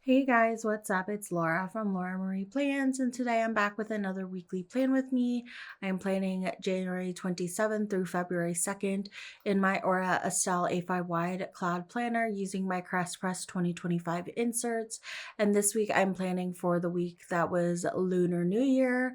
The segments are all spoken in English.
Hey guys, what's up? It's Laura from Laura Marie Plans, and today I'm back with another weekly plan with me. I'm planning January 27th through February 2nd in my Aura Estelle A5 Wide Cloud Planner using my Press 2025 inserts. And this week I'm planning for the week that was Lunar New Year.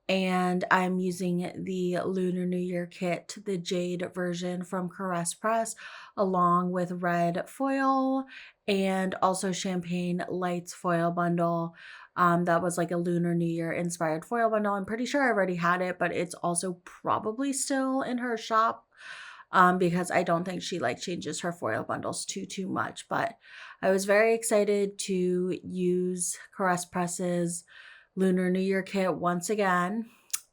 And I'm using the Lunar New Year kit, the jade version from Caress Press, along with red foil and also champagne lights foil bundle. That was like a Lunar New Year inspired foil bundle. I'm pretty sure I already had it, but it's also probably still in her shop because I don't think she like changes her foil bundles too much. But I was very excited to use Caress Press's Lunar New Year kit once again.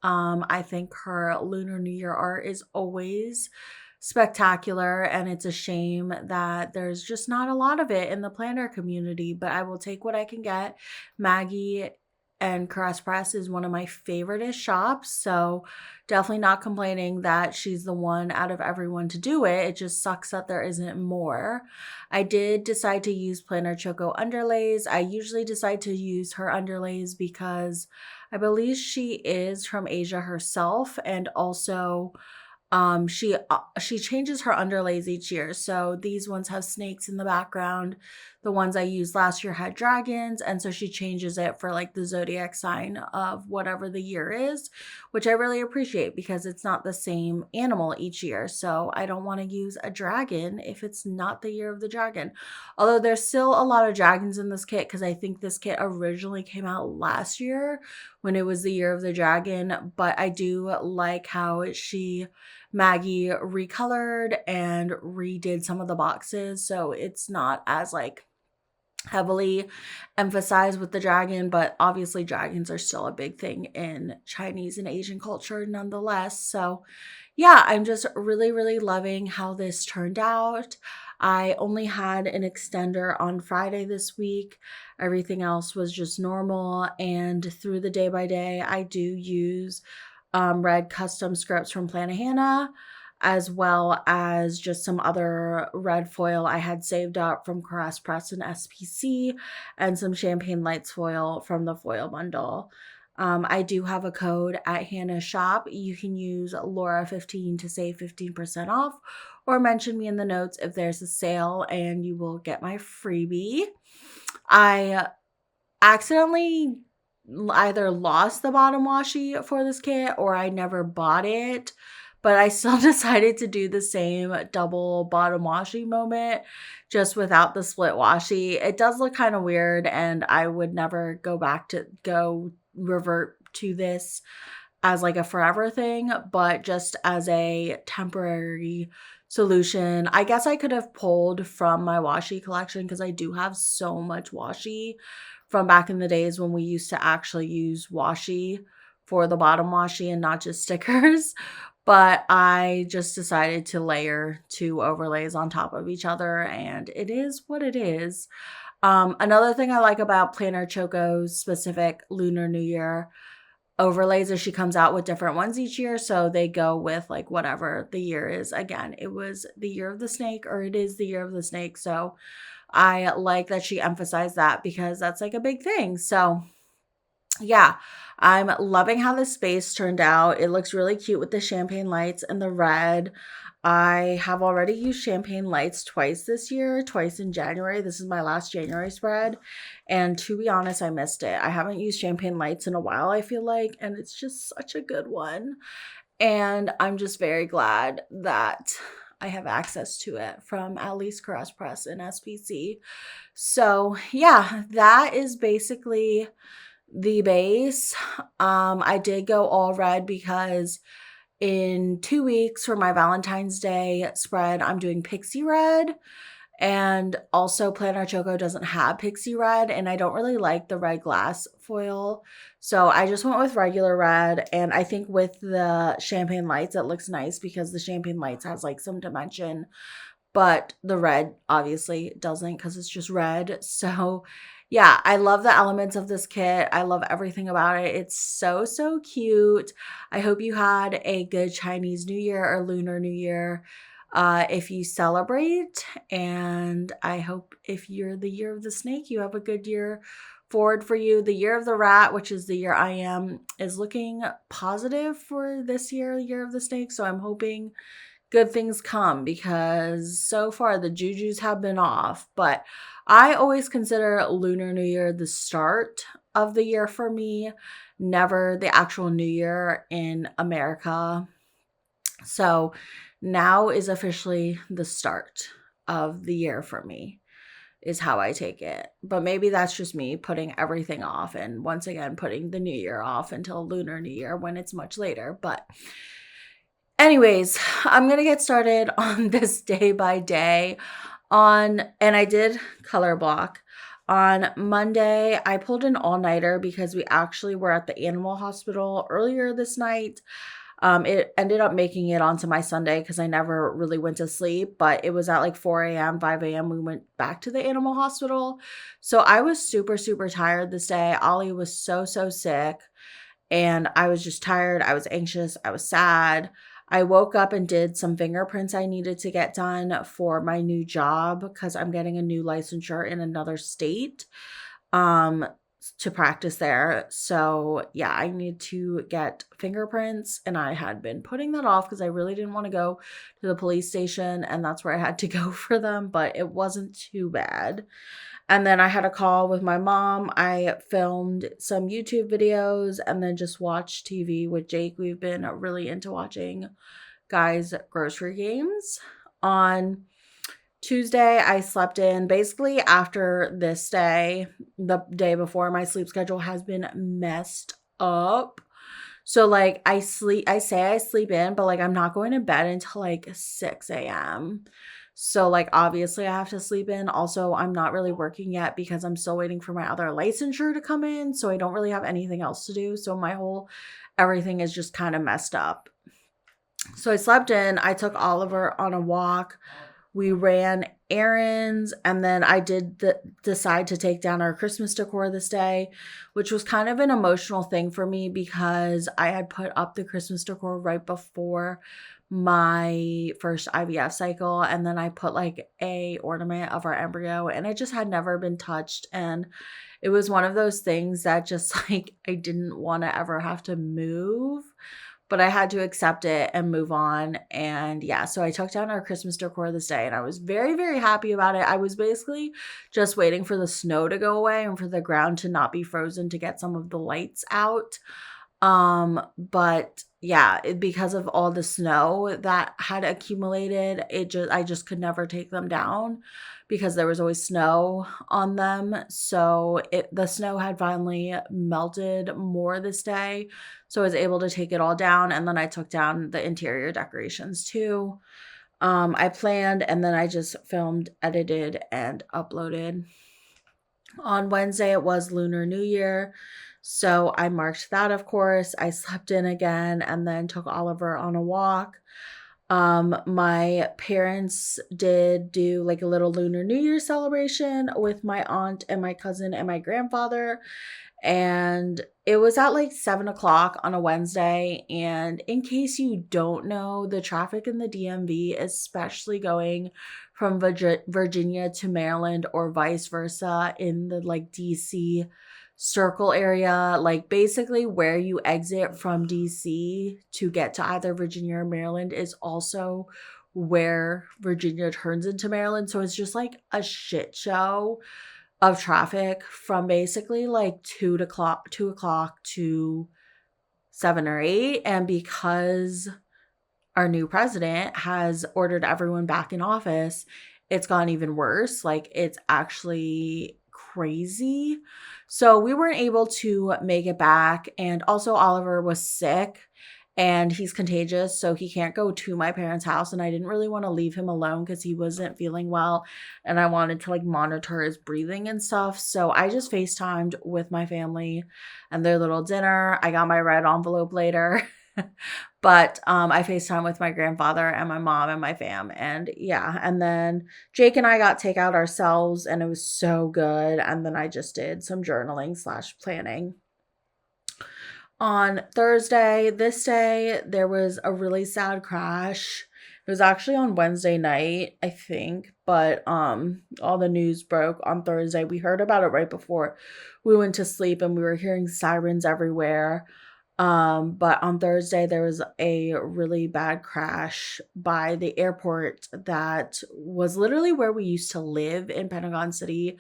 I think her Lunar New Year art is always spectacular, and it's a shame that there's just not a lot of it in the planner community, but I will take what I can get. Maggie and Caress Press is one of my favorite shops, so definitely not complaining that she's the one out of everyone to do it. It just sucks that there isn't more. I did decide to use Planner Choco underlays. I usually decide to use her underlays because I believe she is from Asia herself, and also she changes her underlays each year. So these ones have snakes in the background. The ones I used last year had dragons, and so she changes it for like the zodiac sign of whatever the year is, which I really appreciate because it's not the same animal each year. So I don't want to use a dragon if it's not the year of the dragon. Although there's still a lot of dragons in this kit because I think this kit originally came out last year when it was the year of the dragon, but I do like how Maggie recolored and redid some of the boxes, so it's not as like heavily emphasized with the dragon, but obviously dragons are still a big thing in Chinese and Asian culture nonetheless. So yeah, I'm just really loving how this turned out. I only had an extender on Friday this week. Everything else was just normal, and through the day by day, I do use red custom scripts from Planahana, as well as just some other red foil I had saved up from Caress Press and SPC, and some Champagne Lights foil from the foil bundle. I do have a code at Hannah's shop. You can use Laura15 to save 15% off, or mention me in the notes if there's a sale and you will get my freebie. I accidentally either lost the bottom washi for this kit or I never bought it, but I still decided to do the same double bottom washi moment just without the split washi. It does look kind of weird, and I would never go revert to this as like a forever thing, but just as a temporary solution. I guess I could have pulled from my washi collection because I do have so much washi from back in the days when we used to actually use washi for the bottom washi and not just stickers. But I just decided to layer two overlays on top of each other, and it is what it is. Another thing I like about Planner Choco's specific Lunar New Year overlays is she comes out with different ones each year, so they go with like whatever the year is. Again, it was the year of the snake, or it is the year of the snake, so I like that she emphasized that because that's like a big thing. So yeah, I'm loving how the space turned out. It looks really cute with the champagne lights and the red. I have already used champagne lights twice this year, twice in January. This is my last January spread. And to be honest, I missed it. I haven't used champagne lights in a while, I feel like, and it's just such a good one. And I'm just very glad that I have access to it from at least Caress Press and SPC. So yeah, that is basically the base. I did go all red because in 2 weeks for my Valentine's Day spread, I'm doing pixie red. And also Planner Choco doesn't have pixie red, and I don't really like the red glass foil. So I just went with regular red, and I think with the champagne lights, it looks nice because the champagne lights has like some dimension, but the red obviously doesn't because it's just red. So yeah, I love the elements of this kit. I love everything about it. It's so cute. I hope you had a good Chinese New Year or Lunar New Year. if you celebrate. And I hope if you're the year of the snake, you have a good year forward for you. The year of the rat, which is the year I am, is looking positive for this year, year of the snake. So I'm hoping good things come, because so far the jujus have been off. But I always consider Lunar New Year the start of the year for me, never the actual New Year in America. So now is officially the start of the year for me, is how I take it. But maybe that's just me putting everything off, and once again putting the New Year off until Lunar New Year when it's much later. But anyways, I'm going to get started on this day by day. And I did color block. On Monday, I pulled an all-nighter because we actually were at the animal hospital earlier this night. It ended up making it onto my Sunday because I never really went to sleep, but it was at like 4 a.m., 5 a.m. We went back to the animal hospital. So I was super, super tired this day. Ollie was so, so sick, and I was just tired. I was anxious. I was sad. I woke up and did some fingerprints I needed to get done for my new job because I'm getting a new licensure in another state to practice there. So yeah, I need to get fingerprints, and I had been putting that off because I really didn't want to go to the police station, and that's where I had to go for them, but it wasn't too bad. And then I had a call with my mom. I filmed some YouTube videos and then just watched TV with Jake. We've been really into watching Guys Grocery Games. On Tuesday, I slept in. Basically, after this day, the day before, my sleep schedule has been messed up. So like I say I sleep in, but like I'm not going to bed until like 6 a.m. So like obviously I have to sleep in. Also, I'm not really working yet because I'm still waiting for my other licensure to come in. So I don't really have anything else to do. So my whole everything is just kind of messed up. So I slept in. I took Oliver on a walk. We ran errands, and then I did decide to take down our Christmas decor this day, which was kind of an emotional thing for me because I had put up the Christmas decor right before my first IVF cycle, and then I put like a ornament of our embryo, and it just had never been touched. And it was one of those things that just like I didn't want to ever have to move, but I had to accept it and move on. And yeah, so I took down our Christmas decor this day, and I was very, very happy about it. I was basically just waiting for the snow to go away and for the ground to not be frozen to get some of the lights out. But yeah, because of all the snow that had accumulated, I just could never take them down because there was always snow on them. So the snow had finally melted more this day. So I was able to take it all down, and then I took down the interior decorations too. I planned, and then I just filmed, edited, and uploaded. On Wednesday, it was Lunar New Year. So I marked that, of course. I slept in again and then took Oliver on a walk. My parents did do like a little Lunar New Year celebration with my aunt and my cousin and my grandfather. And it was at like 7 o'clock on a Wednesday. And in case you don't know, the traffic in the DMV, especially going from Virginia to Maryland or vice versa in the like DC circle area, like basically where you exit from DC to get to either Virginia or Maryland is also where Virginia turns into Maryland. So it's just like a shit show of traffic from basically like 2 o'clock to 7 or 8. And because our new president has ordered everyone back in office, it's gone even worse. Like it's actually crazy. So we weren't able to make it back. And also Oliver was sick and he's contagious, so he can't go to my parents' house. And I didn't really want to leave him alone because he wasn't feeling well. And I wanted to like monitor his breathing and stuff. So I just FaceTimed with my family and their little dinner. I got my red envelope later. But I FaceTime with my grandfather and my mom and my fam. And yeah, and then Jake and I got takeout ourselves, and it was so good. And then I just did some journaling / planning. On Thursday, this day, there was a really sad crash It was actually on Wednesday night, I think, but all the news broke on Thursday. We heard about it right before we went to sleep and we were hearing sirens everywhere. But on Thursday there was a really bad crash by the airport that was literally where we used to live in Pentagon City,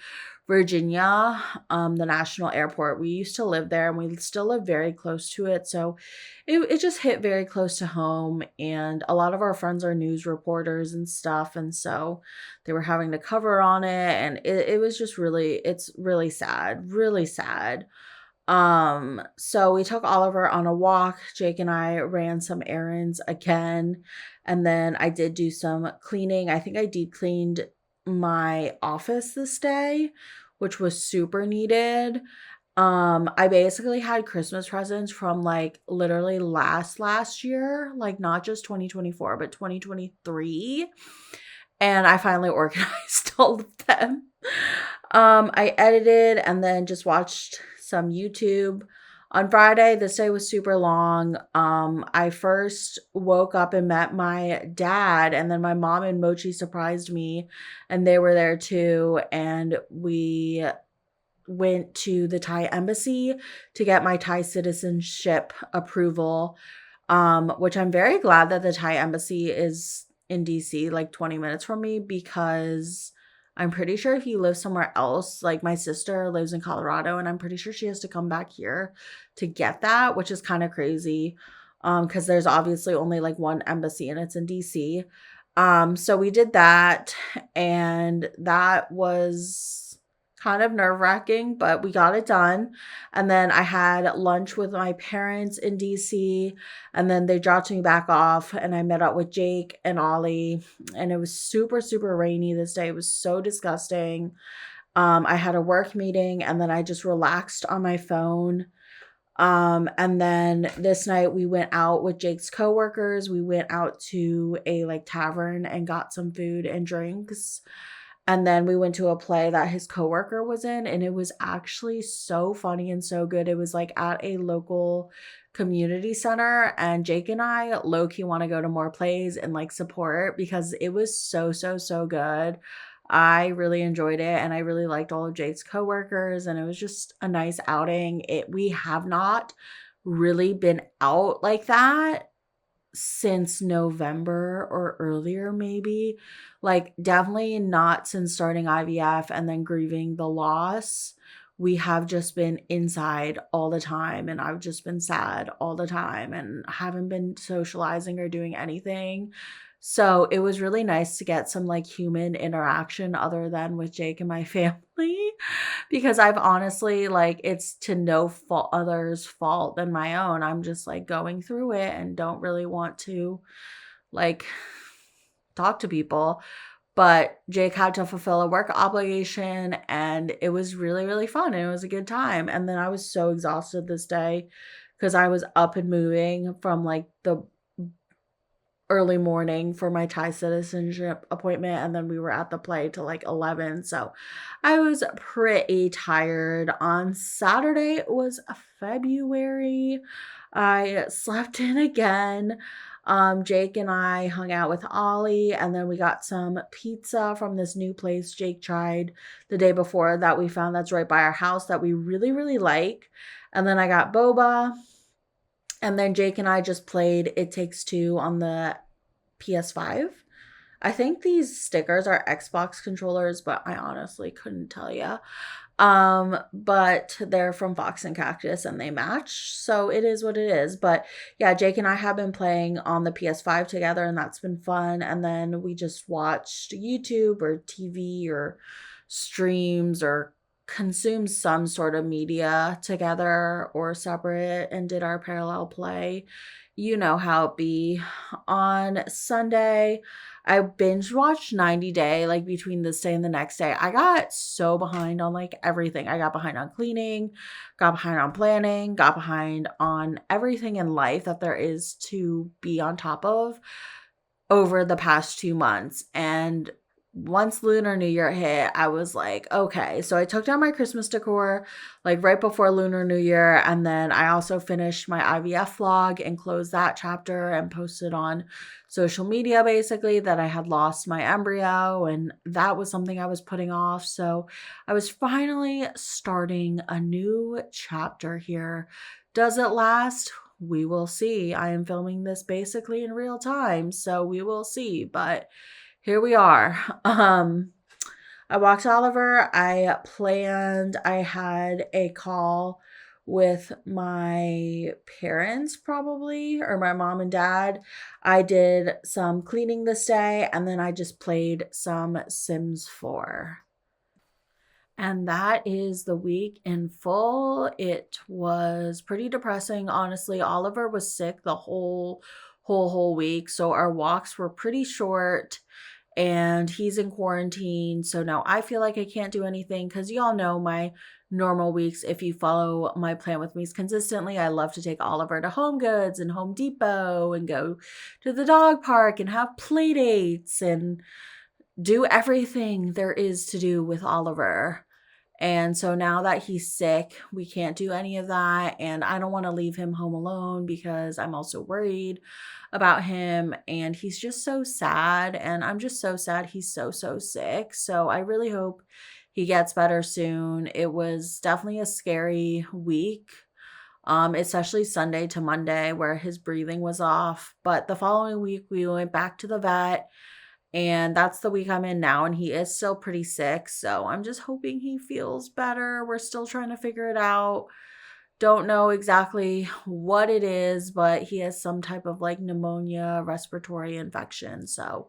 Virginia, the national airport. We used to live there and we still live very close to it. So it just hit very close to home. And a lot of our friends are news reporters and stuff. And so they were having to cover on it. And it was just it's really sad, really sad. So we took Oliver on a walk. Jake and I ran some errands again, and then I did do some cleaning. I think I deep cleaned my office this day, which was super needed. I basically had Christmas presents from like literally last year, like not just 2024, but 2023. And I finally organized all of them. I edited and then just watched some YouTube. On Friday, this day was super long. I first woke up and met my dad, and then my mom and Mochi surprised me, and they were there too. And we went to the Thai embassy to get my Thai citizenship approval, which I'm very glad that the Thai embassy is in DC, like 20 minutes from me, because I'm pretty sure if you live somewhere else, like my sister lives in Colorado, and I'm pretty sure she has to come back here to get that, which is kind of crazy. Because there's obviously only like one embassy and it's in DC. So we did that, and that was kind of nerve-wracking, but we got it done. And then I had lunch with my parents in DC, and then they dropped me back off, and I met up with Jake and Ollie, and it was super, super rainy this day. It was so disgusting. I had a work meeting, and then I just relaxed on my phone. And then this night we went out with Jake's coworkers. We went out to a like tavern and got some food and drinks. And then we went to a play that his coworker was in, and it was actually so funny and so good. It was like at a local community center, and Jake and I low key want to go to more plays and like support because it was so, so, so good. I really enjoyed it, and I really liked all of Jake's coworkers, and it was just a nice outing. We have not really been out like that since November or earlier, maybe. Like, definitely not since starting IVF and then grieving the loss. We have just been inside all the time, and I've just been sad all the time and haven't been socializing or doing anything. So it was really nice to get some like human interaction other than with Jake and my family, because I've honestly, like, it's to no fault others' fault than my own. I'm just like going through it and don't really want to like talk to people. But Jake had to fulfill a work obligation, and it was really, really fun, and it was a good time. And then I was so exhausted this day because I was up and moving from like the early morning for my Thai citizenship appointment, and then we were at the play till like 11. So I was pretty tired. On Saturday, it was February. I slept in again. Jake and I hung out with Ollie, and then we got some pizza from this new place Jake tried the day before that we found that's right by our house that we really, really like. And then I got boba. And then Jake and I just played It Takes Two on the PS5. I think these stickers are Xbox controllers, but I honestly couldn't tell you. But they're from Fox and Cactus and they match, so it is what it is. But yeah, Jake and I have been playing on the PS5 together, and that's been fun. And then we just watched YouTube or TV or streams or consumed some sort of media together or separate and did our parallel play. You know how it be. On Sunday, I binge watched 90 Day, like between this day and the next day. I got so behind on like everything. I got behind on cleaning, got behind on planning, got behind on everything in life that there is to be on top of over the past 2 months. And once Lunar New Year hit, I was like, okay. So I took down my Christmas decor like right before Lunar New Year. And then I also finished my IVF vlog and closed that chapter and posted on social media basically that I had lost my embryo. And that was something I was putting off. So I was finally starting a new chapter here. Does it last? We will see. I am filming this basically in real time, so we will see. But here we are. I walked Oliver. I had a call with my parents, probably, or my mom and dad. I did some cleaning this day, and then I just played some Sims 4. And that is the week in full. It was pretty depressing, honestly. Oliver was sick the whole week, so our walks were pretty short and he's in quarantine. So now I feel like I can't do anything because y'all know my normal weeks. If you follow my Plan With Me's consistently, I love to take Oliver to Home Goods and Home Depot and go to the dog park and have play dates and do everything there is to do with Oliver. And so now that he's sick, we can't do any of that. And I don't want to leave him home alone because I'm also worried about him. And he's just so sad. And I'm just so sad he's so sick. So I really hope he gets better soon. It was definitely a scary week, especially Sunday to Monday where his breathing was off. But the following week, we went back to the vet and that's the week I'm in now, and he is still pretty sick. So I'm just hoping he feels better. We're still trying to figure it out. Don't know exactly what it is, but he has some type of like pneumonia, respiratory infection. So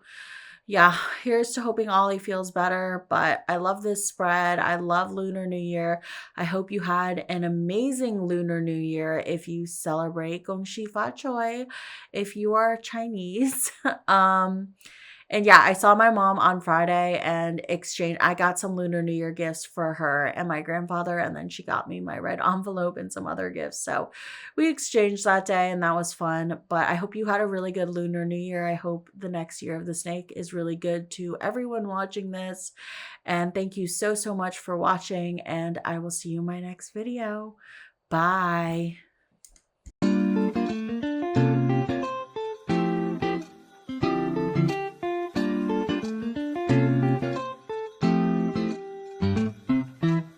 yeah, here's to hoping Ollie feels better. But I love this spread. I love Lunar New Year. I hope you had an amazing Lunar New Year if you celebrate Gong Xi Fa Choi, if you are Chinese. And yeah, I saw my mom on Friday and I got some Lunar New Year gifts for her and my grandfather. And then she got me my red envelope and some other gifts. So we exchanged that day and that was fun. But I hope you had a really good Lunar New Year. I hope the next year of the snake is really good to everyone watching this. And thank you so much for watching. And I will see you in my next video. Bye.